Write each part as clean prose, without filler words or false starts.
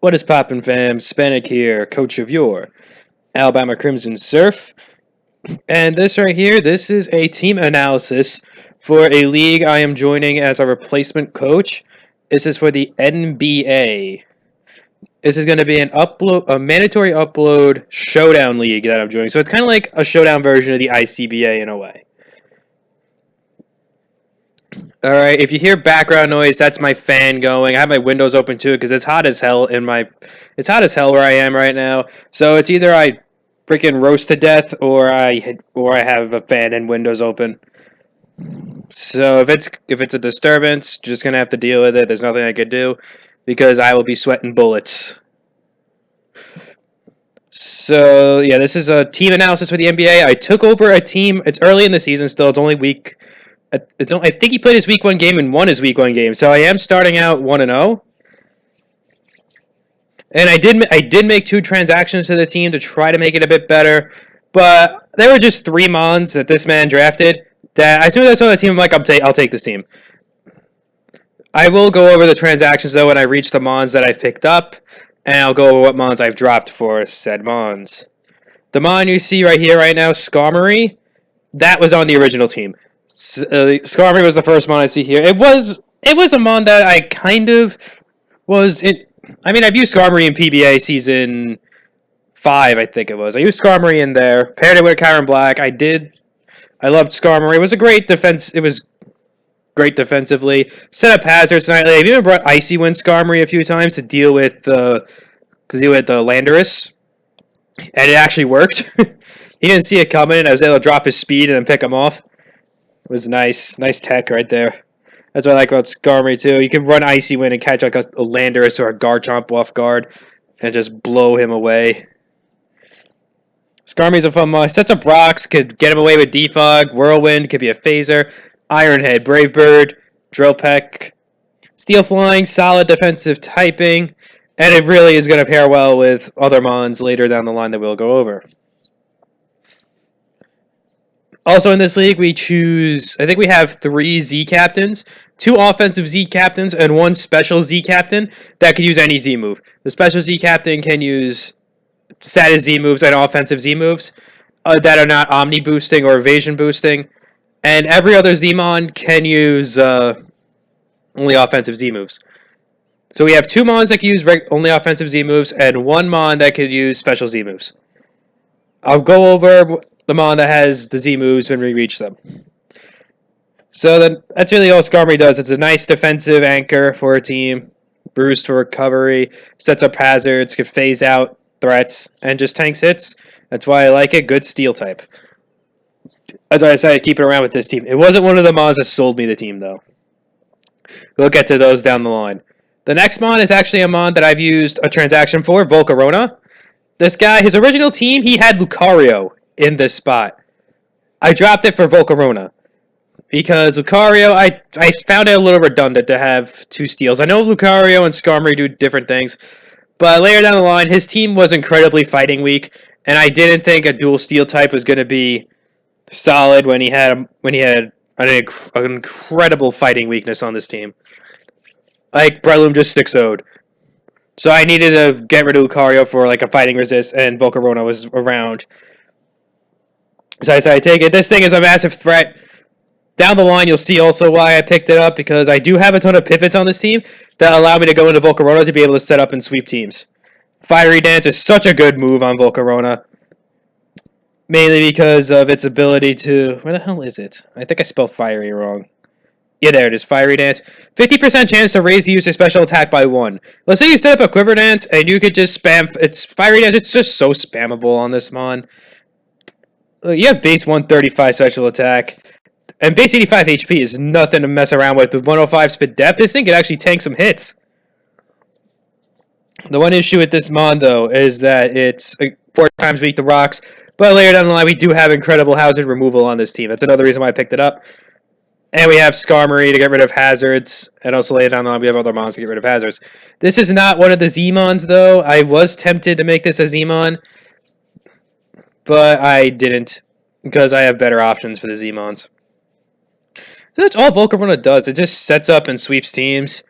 What is poppin', fam? Spanik here, coach of your Alabama Crimson Surf. And this right here, this is a team analysis for a league I am joining as a replacement coach. This is for the NBA. This is going to be a mandatory upload showdown league that I'm joining. So it's kind of like a showdown version of the ICBA in a way. All right, if you hear background noise, that's my fan going. I have my windows open too because it's hot as hell it's hot as hell where I am right now. So it's either I freaking roast to death or I have a fan and windows open. So if it's a disturbance, just gonna have to deal with it. There's nothing I could do because I will be sweating bullets. So yeah, this is a team analysis for the NBA. I took over a team. It's early in the season still. It's only week. I think he played his week 1 game and won his week 1 game. So I am starting out 1-0. And I did make 2 transactions to the team to try to make it a bit better, but there were just 3 mons that this man drafted. That as soon as I saw the team, I'm like, I'll take this team. I will go over the transactions though when I reach the mons that I've picked up, and I'll go over what mons I've dropped for said mons. The mon you see right here, right now, Skarmory, that was on the original team. Skarmory was the first mon I see here. It was a mon that I kind of was in. I mean, I've used Skarmory in PBA season 5, I think it was. I used Skarmory in there, paired it with Karen Black. I loved Skarmory. It was a great defense. It was great defensively. Set up hazards nightly. I've even brought Icy Wind Skarmory a few times to deal with the Landorus, and it actually worked. He didn't see it coming. I was able to drop his speed and then pick him off. It was nice tech right there. That's what I like about Skarmory too. You can run Icy Wind and catch like a Landorus or a Garchomp off guard and just blow him away. Skarmory's a fun mod. Sets up rocks, could get him away with Defog, Whirlwind, could be a Phaser, Iron Head, Brave Bird, Drill Peck, Steel Flying, solid defensive typing, and it really is going to pair well with other mons later down the line that we'll go over. Also in this league, we have 3 Z captains, 2 offensive Z captains, and 1 special Z captain that can use any Z move. The special Z captain can use status Z moves and offensive Z moves that are not Omni boosting or evasion boosting, and every other Z-mon can use only offensive Z moves. So we have 2 mons that can use only offensive Z moves and 1 mon that could use special Z moves. I'll go over the mon that has the Z moves when we reach them. So that's really all Skarmory does. It's a nice defensive anchor for a team, boost for recovery, sets up hazards, can phase out threats, and just tanks hits. That's why I like it. Good steel type. That's why I decided to keep it around with this team. It wasn't one of the mons that sold me the team, though. We'll get to those down the line. The next mon is actually a mon that I've used a transaction for, Volcarona. This guy, his original team, he had Lucario in this spot. I dropped it for Volcarona because Lucario, I found it a little redundant to have 2 steals. I know Lucario and Skarmory do different things, but later down the line, his team was incredibly fighting weak, and I didn't think a dual steel type was going to be solid when he had an incredible fighting weakness on this team. Like, Breloom just 6-0'd. So I needed to get rid of Lucario for like a fighting resist, and Volcarona was around. So I decided to take it. This thing is a massive threat. Down the line, you'll see also why I picked it up, because I do have a ton of pivots on this team that allow me to go into Volcarona to be able to set up and sweep teams. Fiery Dance is such a good move on Volcarona, mainly because of its ability to... Where the hell is it? I think I spelled Fiery wrong. Yeah, there it is, Fiery Dance. 50% chance to raise the user's special attack by 1. Let's say you set up a Quiver Dance, and you could just spam... It's Fiery Dance, it's just so spammable on this mon. You have base 135 special attack, and base 85 HP is nothing to mess around with. With 105 speed depth, this thing could actually tank some hits. The one issue with this mon, though, is that it's 4 times weak to rocks, but later down the line, we do have incredible hazard removal on this team. That's another reason why I picked it up. And we have Skarmory to get rid of hazards, and also later down the line, we have other mons to get rid of hazards. This is not one of the Z-mons, though. I was tempted to make this a Z-mon, but I didn't, because I have better options for the Z-mons. So that's all Volcarona does. It just sets up and sweeps teams.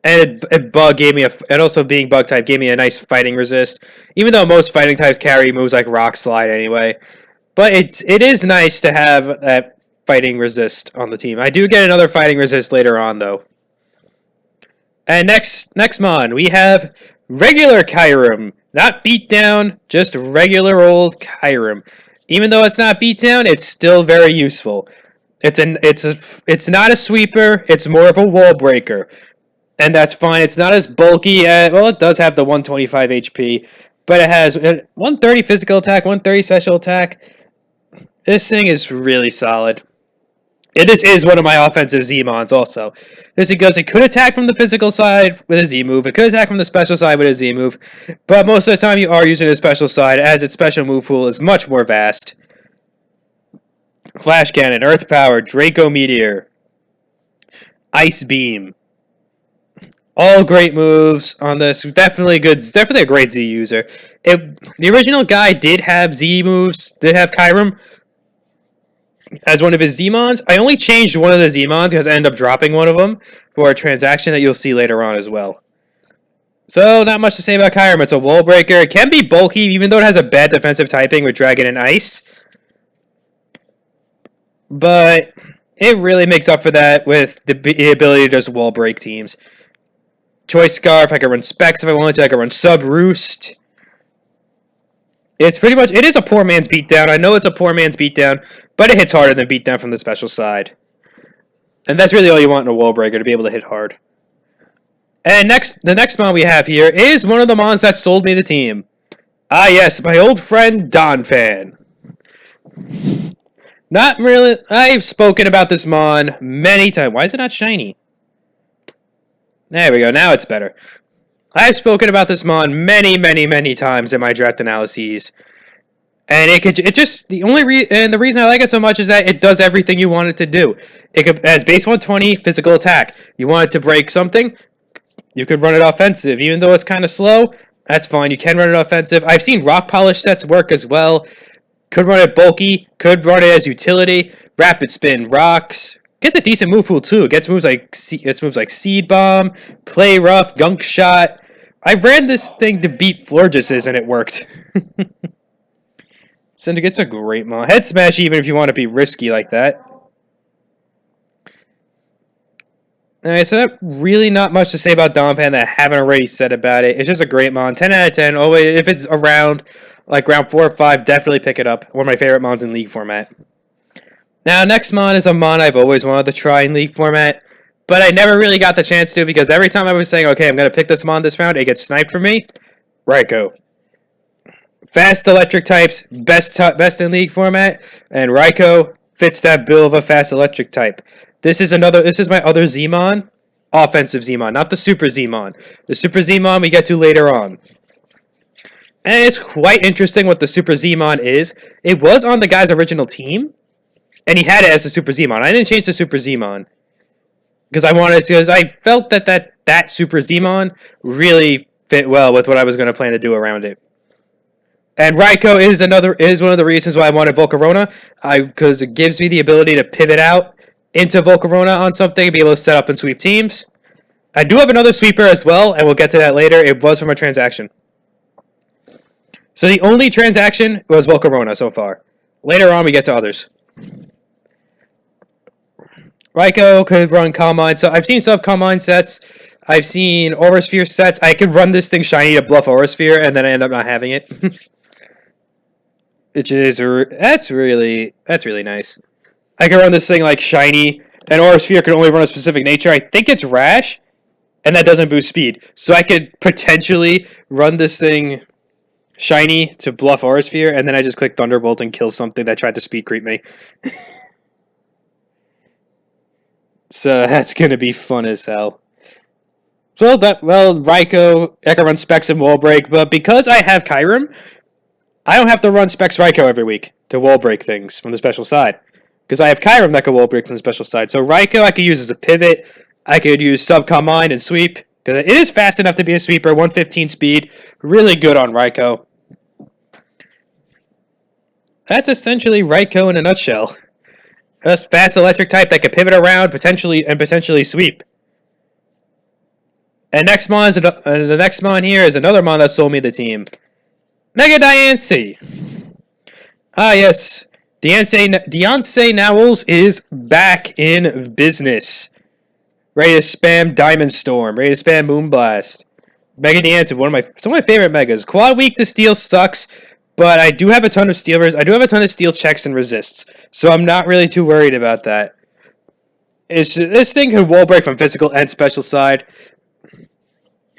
And bug gave me and also being bug type gave me a nice fighting resist. Even though most fighting types carry moves like rock slide anyway, but it is nice to have that fighting resist on the team. I do get another fighting resist later on though. And next mon we have regular Kyurem, not beatdown, just regular old Kyurem. Even though it's not beatdown, it's still very useful. It's not a sweeper. It's more of a wall breaker, and that's fine. It's not as bulky. Well, it does have the 125 HP, but it has 130 physical attack, 130 special attack. This thing is really solid. This is one of my offensive Z-Mons also. This because it could attack from the physical side with a Z move. It could attack from the special side with a Z move. But most of the time you are using the special side as its special move pool is much more vast. Flash Cannon, Earth Power, Draco Meteor, Ice Beam. All great moves on this. Definitely good. Definitely a great Z user. The original guy did have Z moves, did have Kyurem as one of his Z-Mons. I only changed one of the Z-Mons because I ended up dropping one of them for a transaction that you'll see later on as well. So, not much to say about Kyurem. It's a wall breaker. It can be bulky, even though it has a bad defensive typing with Dragon and Ice. But it really makes up for that with the ability to just wall break teams. Choice Scarf, I can run Specs if I wanted to. I can run Sub Roost. It's pretty much, it is a poor man's beatdown. I know it's a poor man's beatdown, but it hits harder than beatdown from the special side. And that's really all you want in a wall breaker, to be able to hit hard. And the next mon we have here is one of the mons that sold me the team. Ah yes, my old friend Donphan. Not really, I've spoken about this mon many times. Why is it not shiny? There we go, now it's better. I've spoken about this mon many times in my draft analyses. And the reason I like it so much is that it does everything you want it to do. It has base 120 physical attack. You want it to break something, you could run it offensive. Even though it's kind of slow, that's fine. You can run it offensive. I've seen rock polish sets work as well. Could run it bulky, could run it as utility, rapid spin, rocks. Gets a decent move pool too. It gets moves like Seed Bomb, Play Rough, Gunk Shot. I ran this thing to beat Florges and it worked. It's a great mod. Head Smash even if you want to be risky like that. Alright, so really not much to say about Donphan that I haven't already said about it. It's just a great mon. 10 out of 10. Always, if it's around like round 4 or 5, definitely pick it up. One of my favorite mons in League format. Now, next mon is a mon I've always wanted to try in League format, but I never really got the chance to because every time I was saying, okay, I'm going to pick this mon this round, it gets sniped from me. Raikou. Fast electric types, best in League format, and Raikou fits that bill of a fast electric type. This is my other Z-Mon, offensive Z-Mon, not the Super Z-Mon. The Super Z-Mon we get to later on. And it's quite interesting what the Super Z-Mon is. It was on the guy's original team, and he had it as the Super Z-Mon. I didn't change the Super Z-Mon because I felt that Super Z-Mon really fit well with what I was going to plan to do around it. And Raikou is one of the reasons why I wanted Volcarona, because it gives me the ability to pivot out into Volcarona on something and be able to set up and sweep teams. I do have another sweeper as well, and we'll get to that later. It was from a transaction. So the only transaction was Volcarona so far. Later on, we get to others. Raikou could run Calm Mind. So I've seen sub Calm Mind sets. I've seen Aura Sphere sets. I could run this thing shiny to bluff Aura Sphere, and then I end up not having it. That's really nice. I can run this thing like shiny, and Aura Sphere can only run a specific nature. I think it's Rash, and that doesn't boost speed. So I could potentially run this thing shiny to bluff Aura Sphere, and then I just click Thunderbolt and kill something that tried to speed creep me. So that's gonna be fun as hell. So Raikou, I can run Specs and Wall Break, but because I have Kyurem, I don't have to run Specs Raikou every week to wall break things from the special side. Because I have Kyurem that can wall break from the special side. So Raikou I could use as a pivot. I could use Subcom Mine and Sweep. Because it is fast enough to be a sweeper. 115 speed. Really good on Raikou. That's essentially Raikou in a nutshell. Just fast electric type that can pivot around potentially sweep. And the next mon here is another mon that sold me the team. Mega Diancie. Ah, yes. Deontay Nowels is back in business. Ready to spam Diamond Storm. Ready to spam Moonblast. Mega Diancie, some of my favorite megas. Quad weak to steel sucks, but I do have a ton of steel checks and resists, so I'm not really too worried about that. This thing can wall break from physical and special side.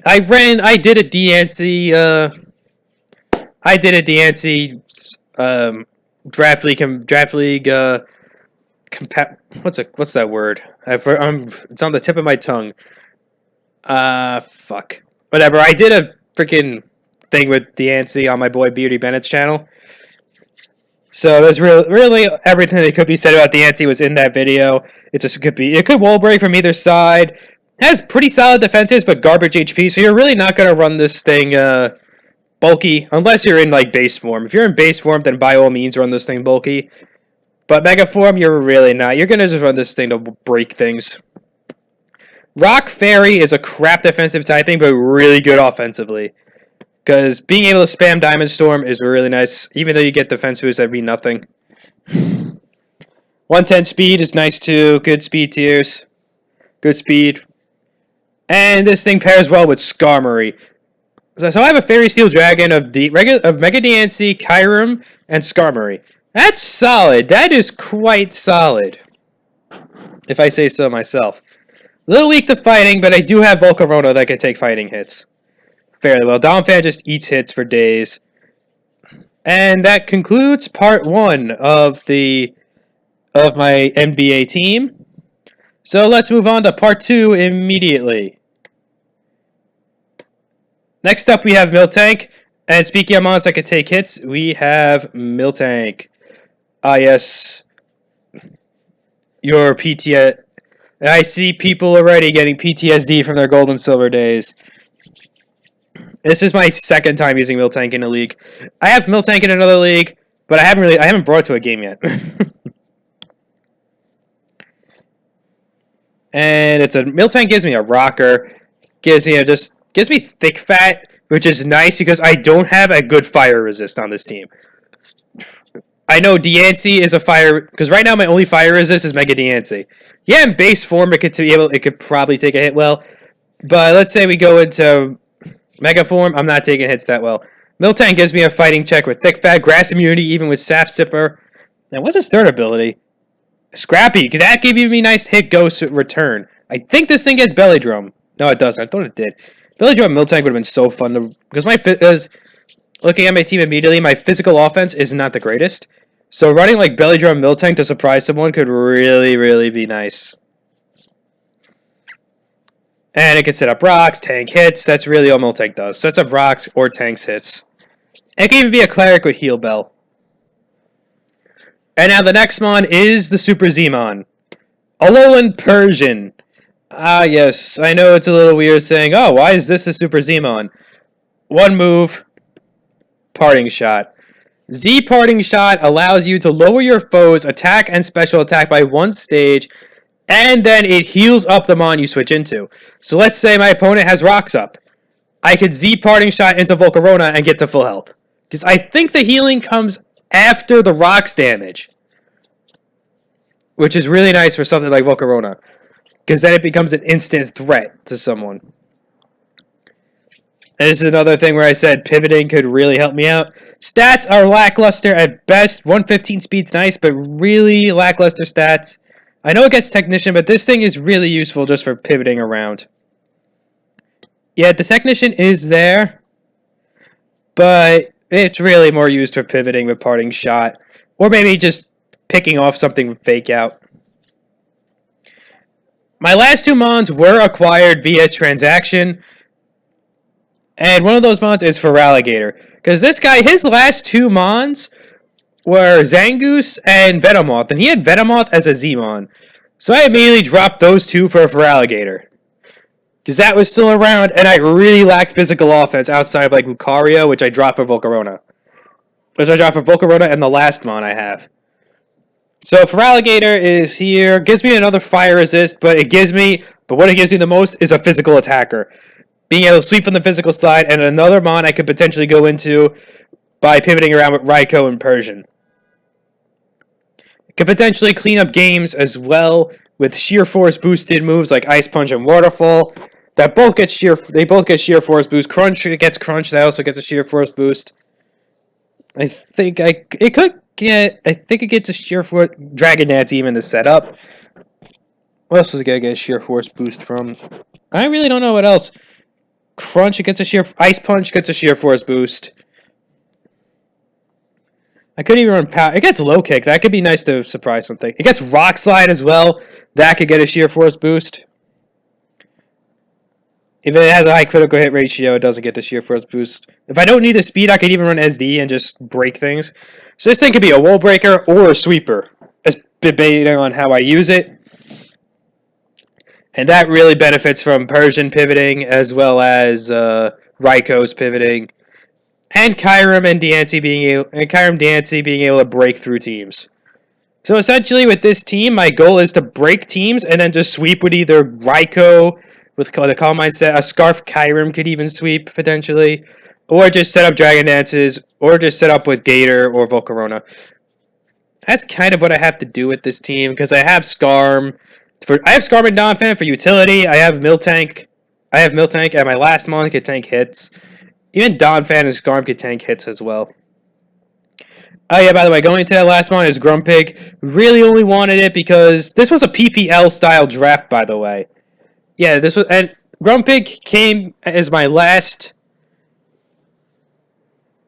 I did a DNC draft league what's that word? It's on the tip of my tongue. Fuck. Whatever. I did a freaking thing with DNC on my boy Beauty Bennett's channel. So there's really everything that could be said about DNC was in that video. It could wall break from either side. Has pretty solid defenses, but garbage HP. So you're really not gonna run this thing bulky unless you're in like base form. If you're in base form, then by all means run this thing bulky. But mega form, you're really not. You're gonna just run this thing to break things. Rock Fairy is a crap defensive typing, but really good offensively. Because being able to spam Diamond Storm is really nice, even though you get defense boosts that mean nothing. 110 speed is nice too. Good speed tiers. Good speed. And this thing pairs well with Skarmory. So I have a Fairy Steel Dragon of Mega DNC, Kyurem, and Skarmory. That's solid. That is quite solid, if I say so myself. A little weak to fighting, but I do have Volcarona that can take fighting hits fairly well. Donphan just eats hits for days. And that concludes part 1 of my NBA team. So let's move on to part 2 immediately. Next up, we have Miltank. And speaking of mons that can take hits, we have Miltank. Ah, yes. Your PTSD. I see people already getting PTSD from their gold and silver days. This is my second time using Miltank in a league. I have Miltank in another league, but I haven't brought it to a game yet. And Miltank gives me a rocker, gives me thick fat, which is nice because I don't have a good fire resist on this team. I know Diancie is a fire, because right now my only fire resist is Mega Diancie. Yeah, in base form it could probably take a hit well, but let's say we go into Mega form, I'm not taking hits that well. Miltank gives me a fighting check with thick fat, grass immunity, even with sap sipper. And what's his third ability? Scrappy. Could that give me nice hit ghost return? I think this thing gets belly drum. No, it doesn't. I thought it did. Belly drum Miltank would have been so fun to, because looking at my team immediately, my physical offense is not the greatest. So running like belly drum Miltank to surprise someone could really, really be nice. And it can set up rocks, tank hits. That's really all Miltank does. Sets up rocks or tanks hits. It can even be a cleric with heal bell. And now the next mon is the Super Zmon. Alolan Persian. Ah, yes. I know it's a little weird saying, oh, why is this a Super Zmon? One move. Parting Shot. Z Parting Shot allows you to lower your foe's attack and special attack by 1 stage, and then it heals up the mon you switch into. So let's say my opponent has rocks up. I could Z Parting Shot into Volcarona and get to full health. Because I think the healing comes after the rocks damage, which is really nice for something like Volcarona, because then it becomes an instant threat to someone. And this is another thing where I said pivoting could really help me out. Stats are lackluster at best. 115 speed's nice, but really lackluster stats. I know it gets Technician, but this thing is really useful just for pivoting around. Yeah, the Technician is there, but it's really more used for pivoting with Parting Shot, or maybe just picking off something with Fake Out. My last 2 mons were acquired via transaction, and one of those mons is Feraligatr. Because this guy, his last 2 mons were Zangoose and Venomoth, and he had Venomoth as a Z-mon. So I immediately dropped those 2 for Feraligatr, because that was still around, and I really lacked physical offense outside of like Lucario, which I dropped for Volcarona. And the last mon I have. So Feraligatr is here, gives me another fire resist, but what it gives me the most is a physical attacker. being able to sweep from the physical side, and another mon I could potentially go into by pivoting around with Raikou and Persian. Could potentially clean up games as well with sheer force boosted moves like Ice Punch and Waterfall. That both get sheer. They both get sheer force boost. Crunch gets crunch. That also gets a sheer force boost. I think it could get. I think it gets a sheer force. Dragon Dance even to set up. What else was it gonna get a sheer force boost from? I really don't know what else. Crunch, it gets a sheer. Ice Punch gets a sheer force boost. I couldn't even run power. It gets low kick. That could be nice to surprise something. It gets rock slide as well. That could get a sheer force boost. If it has a high critical hit ratio, it doesn't get the sheer force boost. If I don't need the speed, I could even run SD and just break things. So this thing could be a wall breaker or a sweeper, depending on how I use it. And that really benefits from Persian pivoting as well as Raikou's pivoting. And Kyurem and Diancie being able to break through teams. So essentially, with this team, my goal is to break teams and then just sweep with either Raikou with the Calm Mindset, a Scarf Kyurem could even sweep potentially, or just set up Dragon Dances, or just set up with Gator or Volcarona. That's kind of what I have to do with this team because I have Scarm. I have Scarm and Donphan for utility. I have Miltank. And my last mon could tank hits. Even Donphan and Scarm could tank hits as well. Oh yeah, by the way, going into that last one is Grumpig. Really only wanted it because this was a PPL style draft, by the way. Yeah, this was, and Grumpig came as my last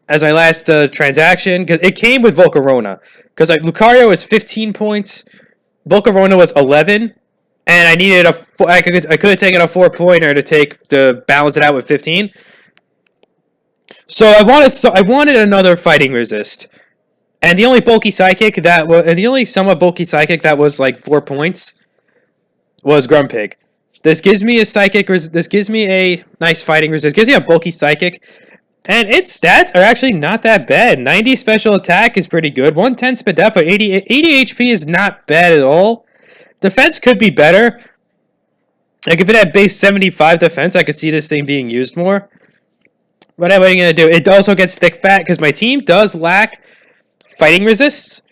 transaction because it came with Volcarona. Because like Lucario was 15 points, Volcarona was 11, and I needed I could have taken a 4-pointer to balance it out with 15. So I wanted another fighting resist. And the only somewhat bulky psychic that was like 4 points was Grumpig. This gives me a nice fighting resist. Gives me a bulky psychic, and its stats are actually not that bad. 90 special attack is pretty good. 110 speed depth, but 80 HP is not bad at all. Defense could be better. Like if it had base 75 defense, I could see this thing being used more. What am I gonna do? It also gets thick fat because my team does lack fighting resists.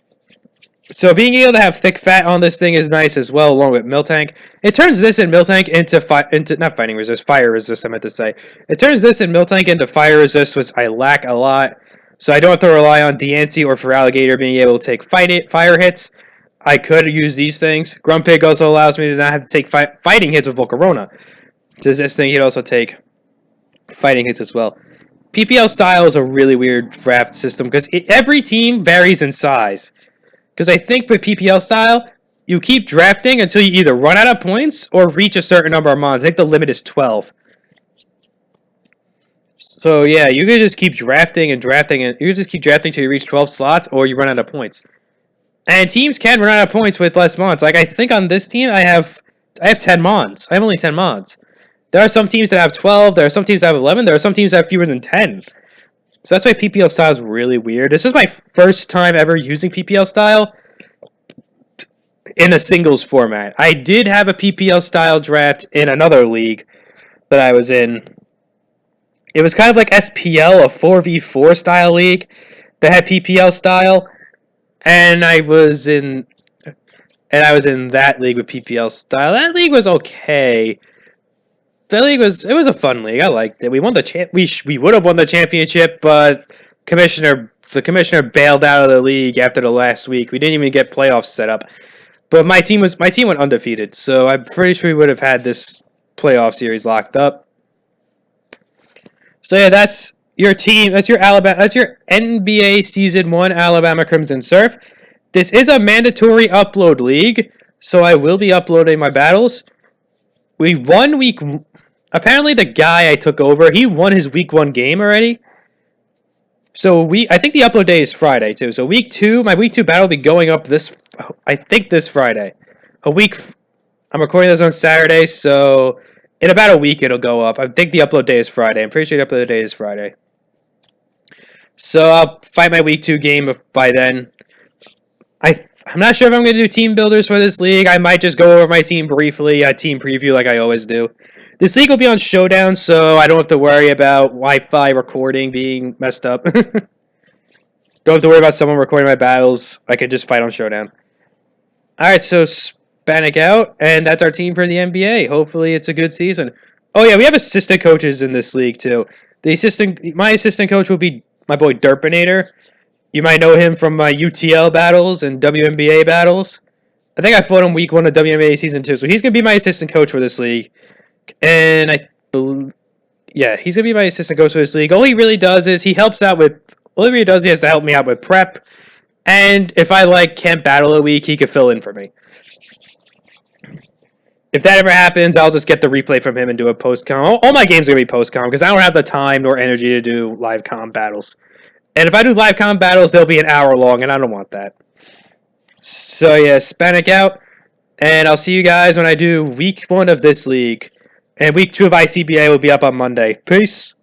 So being able to have thick fat on this thing is nice as well, along with Miltank. It turns this in Miltank into not fighting resist, fire resist, I meant to say. It turns this in Miltank into fire resist, which I lack a lot. So I don't have to rely on Diancie or Feraligatr being able to take fire hits. I could use these things. Grumpig also allows me to not have to take fighting hits with Volcarona. So this thing could also take fighting hits as well. PPL style is a really weird draft system because every team varies in size. Because I think with PPL style, you keep drafting until you either run out of points or reach a certain number of mons. I think the limit is 12. So yeah, you can just keep drafting and drafting, and you can just keep drafting until you reach 12 slots or you run out of points. And teams can run out of points with less mons. Like I think on this team, I have 10 mons. I have only 10 mons. There are some teams that have 12. There are some teams that have 11. There are some teams that have fewer than 10. So that's why PPL style is really weird. This is my first time ever using PPL style in a singles format. I did have a PPL style draft in another league that I was in. It was kind of like SPL, a 4v4 style league that had PPL style, and I was in that league with PPL style. That league was okay. It was a fun league. I liked it. We won the we would have won the championship, but the commissioner bailed out of the league after the last week. We didn't even get playoffs set up. But my team went undefeated, so I'm pretty sure we would have had this playoff series locked up. So yeah, that's your team. That's your NBA Season 1 Alabama Crimson Surf. This is a mandatory upload league, so I will be uploading my battles. We won week. Apparently, the guy I took over, he won his week 1 game already. So I think the upload day is Friday too. So my week 2 battle will be going up this Friday. I'm recording this on Saturday, so in about a week it'll go up. I think the upload day is Friday. I'm pretty sure the upload day is Friday. So I'll fight my week 2 game by then. I'm not sure if I'm going to do team builders for this league. I might just go over my team briefly, a team preview like I always do. This league will be on Showdown, so I don't have to worry about Wi-Fi recording being messed up. Don't have to worry about someone recording my battles. I can just fight on Showdown. All right, so Spanik out, and that's our team for the NBA. Hopefully, it's a good season. Oh yeah, we have assistant coaches in this league too. My assistant coach will be my boy Derpinator. You might know him from my UTL battles and WNBA battles. I think I fought him week 1 of WNBA season 2, so he's gonna be my assistant coach for this league. And yeah, he's gonna be my assistant coach for this league. All he really does is he helps out with. All he really does, he has to help me out with prep. And if I can't battle a week, he could fill in for me. If that ever happens, I'll just get the replay from him and do a post com. All my games are gonna be post com because I don't have the time nor energy to do live com battles. And if I do live com battles, they'll be an hour long, and I don't want that. So yeah, Spanik out, and I'll see you guys when I do week 1 of this league, and week 2 of ICBA will be up on Monday. Peace.